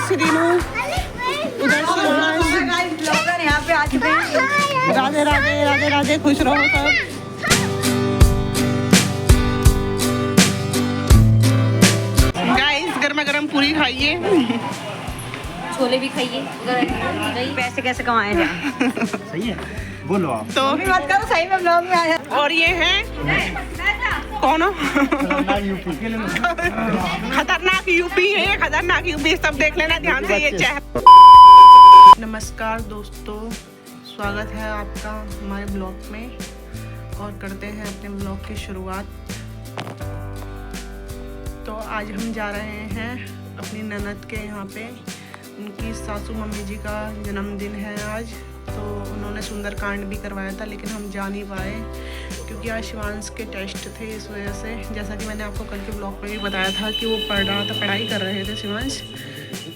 श्रीनू, उधर यहाँ पे आ चुके हैं। राधे राधे राधे राधे, खुश रहो सब। गाइस गर्मा गर्म पूरी खाइए, छोले भी खाइए। पैसे कैसे कमाए जाए? सही है, बोलो आप। तो मत करो, सही में ब्लॉग में आया। और ये हैं कौन हो? खतरनाक यूपी है, खतरनाक यूपी, सब देख लेना ध्यान से ये चेहरा। नमस्कार दोस्तों, स्वागत है आपका हमारे ब्लॉग में और करते हैं अपने ब्लॉग की शुरुआत। तो आज हम जा रहे हैं अपनी ननद के यहाँ पे, उनकी सासू मम्मी जी का जन्मदिन है आज, तो उन्होंने सुंदरकांड भी करवाया था लेकिन हम जा नहीं पाए क्योंकि आज शिवांश के टेस्ट थे, इस वजह से। जैसा कि मैंने आपको कल के ब्लॉग में भी बताया था कि वो पढ़ रहा था, पढ़ाई कर रहे थे शिवांश,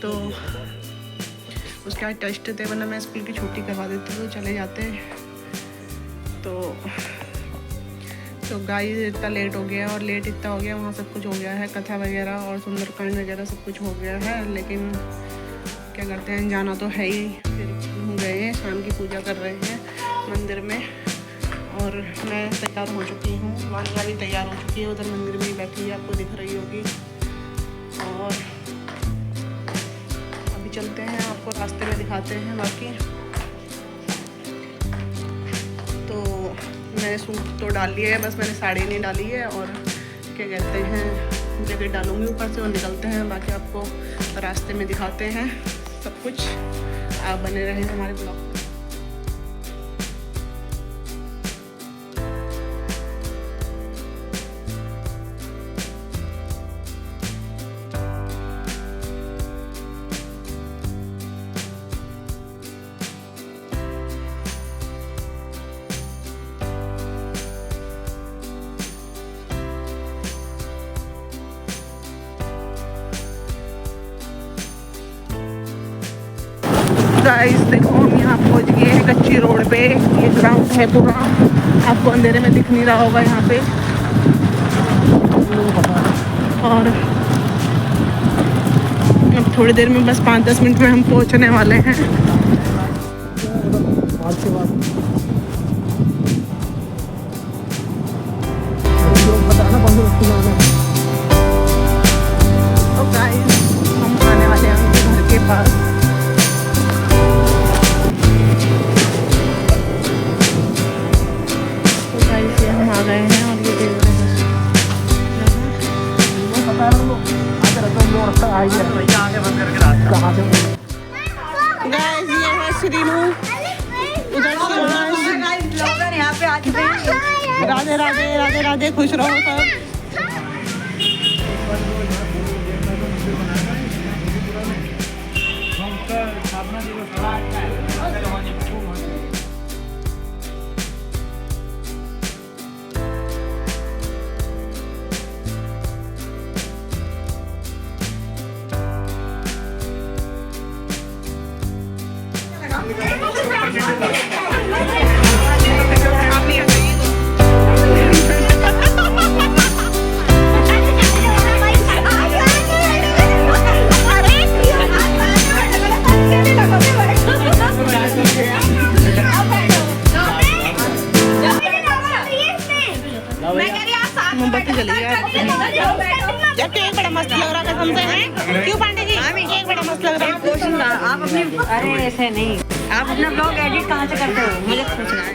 तो उसके आज टेस्ट थे, वरना मैं स्कूल की छुट्टी करवा देती तो चले जाते। तो गाइस इतना लेट हो गया, और लेट इतना हो गया, वहाँ सब कुछ हो गया है, कथा वगैरह और सुंदरकांड वगैरह सब कुछ हो गया है, लेकिन क्या करते हैं, जाना तो है ही। फिर गए, शाम की पूजा कर रहे हैं मंदिर में, और मैं तैयार हो चुकी हूँ, वानिया भी तैयार हो चुकी है, उधर मंदिर में ही बैठी है, आपको दिख रही होगी। और अभी चलते हैं, आपको रास्ते में दिखाते हैं। बाकी तो मैंने सूट तो डाल लिया है, बस मैंने साड़ी नहीं डाली है, और क्या कहते हैं, जैकेट डालूंगी ऊपर से और निकलते हैं। बाकी आपको रास्ते में दिखाते हैं सब कुछ, आप बने रहे हमारे ब्लॉग में। गाइस देखो, हम यहाँ पहुँच गए हैं कच्ची रोड पे, ये ग्राउंड है पूरा, आपको अंधेरे में दिख नहीं रहा होगा यहाँ पे। और अब थोड़ी देर में, बस 5-10 मिनट में हम पहुँचने वाले हैं। तो गाइस हम आने वाले हैं उनके घर के पास। हम आ गए हैं और ये देख रहे हैं, गाइस ये है श्रीनू, उधर यहाँ पे आ चुके हैं। राधे राधे राधे राधे, खुश रहो सब। मोमबत्ती जली यार, केक बड़ा मस्त लग रहा है कसम से, है क्यों पांडे जी? केक बड़ा मस्त लग रहा है। आप अपनी, अरे ऐसे नहीं, आप अपना ब्लॉग एडिट कहाँ से करते हो, मुझे पूछना है।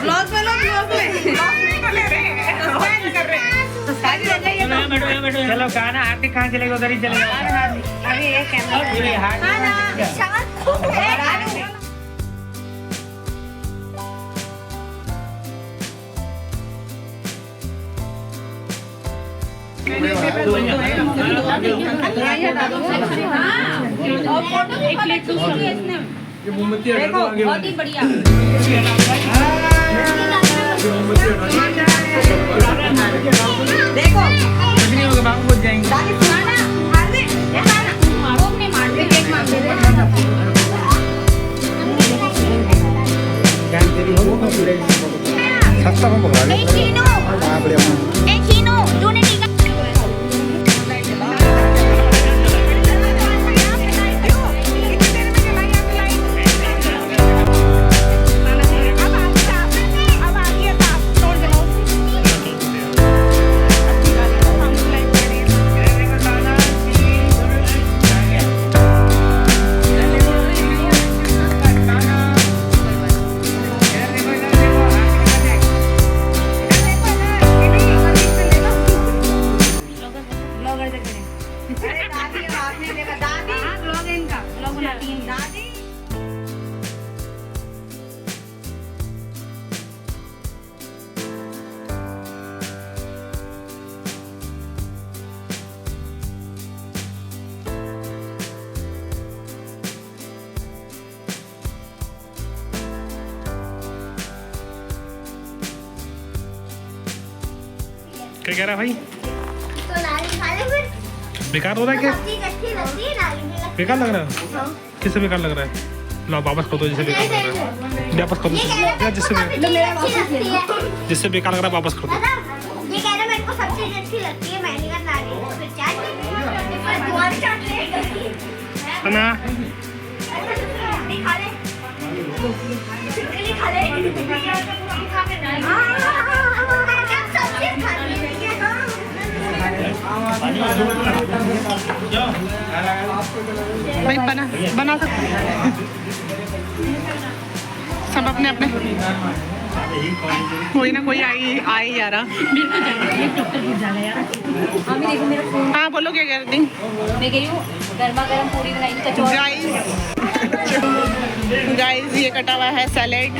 ब्लॉग में लो, ब्लॉग में ले रहे हैं, कर रहे हैं। चलो गाना आरती कहाँ चलेगा, उधर ही चलेगा। अभी ये कैमरा बहुत ही बढ़िया। देखो कुछ नहीं होगा, बाबू पहुंच जाएंगे। दादी खाना मार दे, ये खाना वो अपने मार दे, केक मार दे। सस्ता कौन पकड़ा ले? हाँ, बढ़िया। अरे दादी अब आपने देखा दादी ब्लॉग है इनका ब्लॉग बनाती है दादी क्या कह रहा है भाई? तो नाली खा ले फिर। बेकार हो रहा है क्या? सब्जी अच्छी लगती है, नाली भी लगती बेकार लग रहा है? है। किससे बेकार लग रहा है? लो वापस कर दो, जिससे बेकार लग रहा है वापस कर दो। ये कह रहा या जिससे सब्जी अच्छी लगती है। जिससे बेकार लग रहा है वापस कर दो। दादा, ये कह रहा मेरे को सब्जी अच्छी लगती है, मैंने कहा नाली फिर चाट पर तुम्हारी चाट ले सना नहीं खा ले खा ले सब्जी खा ले भाई बना सकते हैं। सब अपने अपने कोई ना कोई आ ही जा रहा। मम्मी देखो मेरा फोन हाँ बोलो क्या कह रही थी? मैं कह रही हूँ गर्मा गर्म पूरी बनाई कचौड़ी गाइस ये कटा हुआ है सैलेड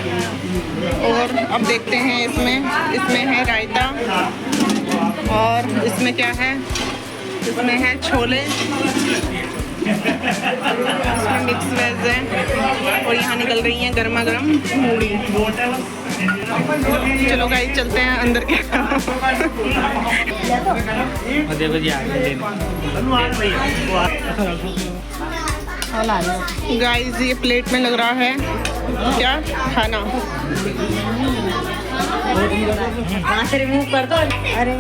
और अब देखते हैं इसमें है रायता और इसमें क्या है? इसमें है छोले, इसमें मिक्स वेज है और यहाँ निकल रही हैं गर्मा गर्म मूड़ी। चलो गाइस चलते हैं अंदर के। देखो जी गाइस ये प्लेट में लग रहा है क्या खाना। हाथ से रिमूव कर दो। अरे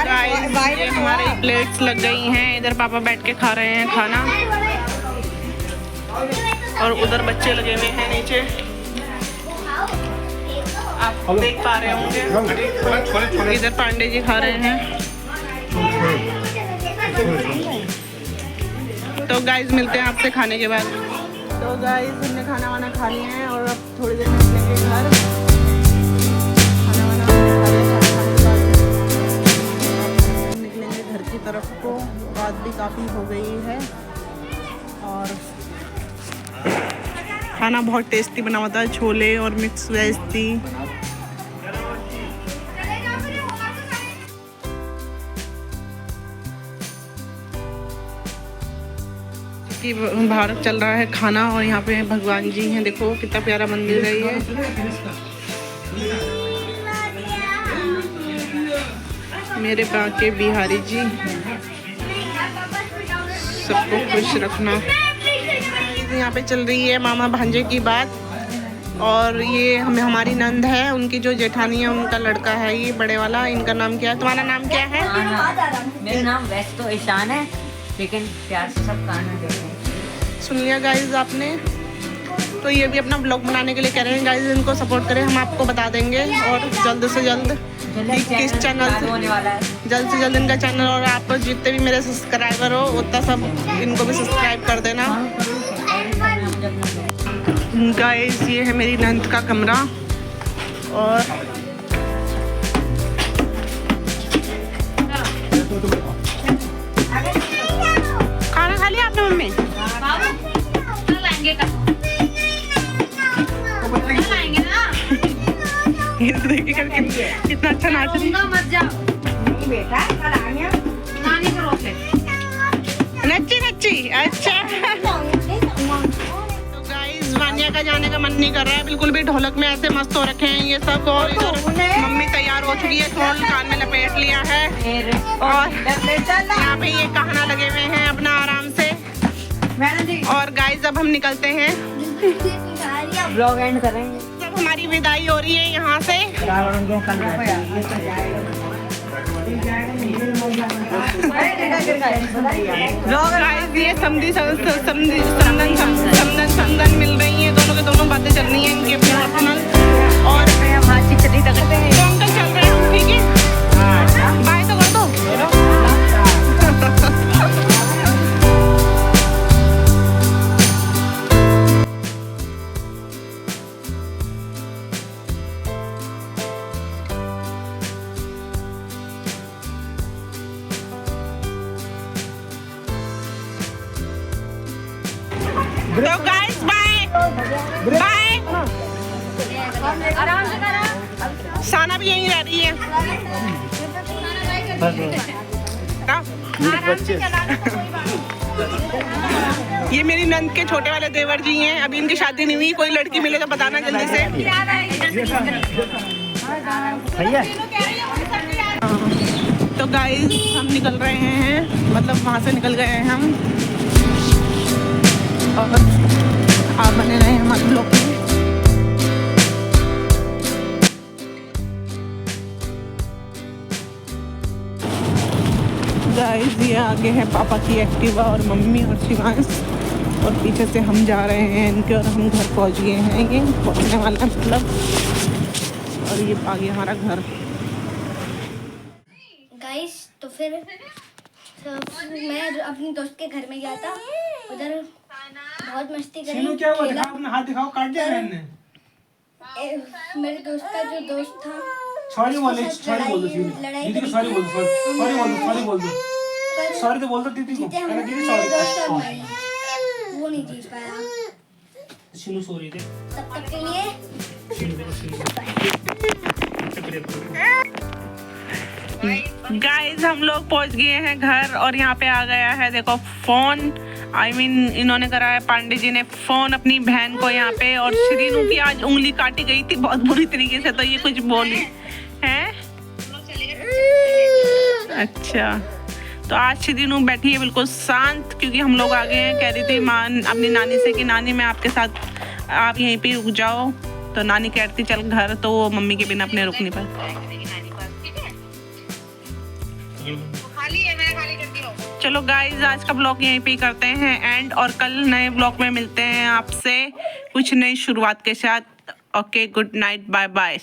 गाइस ये हमारी प्लेट्स लग गई हैं। इधर पापा बैठ के खा रहे हैं खाना और उधर बच्चे लगे हुए हैं नीचे, आप देख पा रहे होंगे। इधर पांडे जी खा रहे हैं। तो गाइस मिलते हैं आपसे खाने के बाद। तो गाइस हमने खाना वाना खा लिया है और अब थोड़ी देर में निकलेंगे घर। खाना वाना खा लिया, खाने के बाद निकलेंगे घर की तरफ को। रात भी काफ़ी हो गई है और खाना बहुत टेस्टी बना हुआ था। छोले और मिक्स वेज थी। कि बाहर चल रहा है खाना और यहाँ पे भगवान जी हैं। देखो कितना प्यारा मंदिर है ये। मेरे बाके बिहारी जी सबको खुश रखना। यहाँ पे चल रही है मामा भांजे की बात और ये हमारी नंद है, उनकी जो जेठानी है उनका लड़का है ये बड़े वाला। इनका नाम क्या है? तुम्हारा नाम क्या है? मेरा नाम वैसे तो ईशान है लेकिन प्यार से सब कान्हा कहते हैं। सुन लिया गाइज आपने। तो ये भी अपना ब्लॉग बनाने के लिए कह रहे हैं गाइज, इनको सपोर्ट करें, हम आपको बता देंगे और जल्द से जल्द किस चैनल से होने वाला है। जल्द से जल्द इनका चैनल और आप जितने भी मेरे सब्सक्राइबर हो उतना सब इनको भी सब्सक्राइब कर देना। गाइस ये है मेरी नंद का कमरा और खाना खा लिया आपने मम्मी? ये तो देखिए कितना अच्छा नाच रही है। मत जाओ बेटा, कल आएंगे नानी के रोक ले। नच्ची नच्ची अच्छा। तो गाइस कन्या का जाने का मन नहीं कर रहा है बिल्कुल भी। ढोलक में ऐसे मस्त हो रखे हैं ये सब। और इधर मम्मी तैयार हो चुकी है, शॉल कान में लपेट लिया है और यहाँ पे ये कहना लगे हुए हैं अपना आराम से। और गाइस अब हम निकलते हैं, ब्लॉग एंड करेंगे। अब हमारी विदाई हो रही है यहाँ से। गाइस ये समदन मिल रही है, दोनों के दोनों बातें चल रही हैं इनकी अपनी पर्सनल। और तो अंकल चल रहे हैं हम, ठीक है, बाय तो कर दो। तो गाइस बाय बाय। आराम से करा। साना भी यहीं रह रही है। ये मेरी नंद के छोटे वाले देवर जी हैं, अभी इनकी शादी नहीं हुई। कोई लड़की मिले तो बताना जल्दी से। तो गाइस हम निकल रहे हैं, मतलब वहाँ से निकल गए हैं हम। और आप बने रहे हमारे ब्लॉग में। गाइस ये आगे है पापा की एक्टिवा और मम्मी और शिवांश, और पीछे से हम जा रहे हैं इनके, और हम घर पहुंच गए हैं। ये पहुंचने वाला है मतलब। और ये आ गया हमारा घर। गाइस तो फिर मैं अपनी दोस्त के घर में गया था, उधर बहुत मस्ती करी। क्या हुआ? दिखाओ अपना हाथ, दिखाओ, काट दिया मैंने। मेरे दोस्त का जो दोस्त था, सॉरी बोले, सॉरी बोल दो दीदी को, सॉरी बोल दो, सॉरी बोल दो, सॉरी बोल दो, सॉरी तो बोल दो दीदी को। कहना दीदी सॉरी, वो नहीं जीत पाया। शिनू सॉरी दे तब तक के लिए गाइस हम लोग पहुंच गए हैं घर, और यहाँ पे आ गया है देखो फोन। इन्होंने कराया, पांडे जी ने फोन अपनी बहन को यहाँ पे। और श्रीनू की आज उंगली काटी गई थी बहुत बुरी तरीके से, तो ये कुछ बोली है। अच्छा, तो आज श्रीनू बैठी है बिल्कुल शांत, क्योंकि हम लोग आ गए हैं। कह रही थी माँ अपनी नानी से कि नानी मैं आपके साथ, आप यहीं पे रुक जाओ। तो नानी कहती चल घर, तो वो मम्मी के बिना अपने रुक नहीं पाए। चलो गाइज आज का ब्लॉग यहीं पे ही करते हैं एंड, और कल नए ब्लॉग में मिलते हैं आपसे कुछ नई शुरुआत के साथ। Okay, good night, bye bye.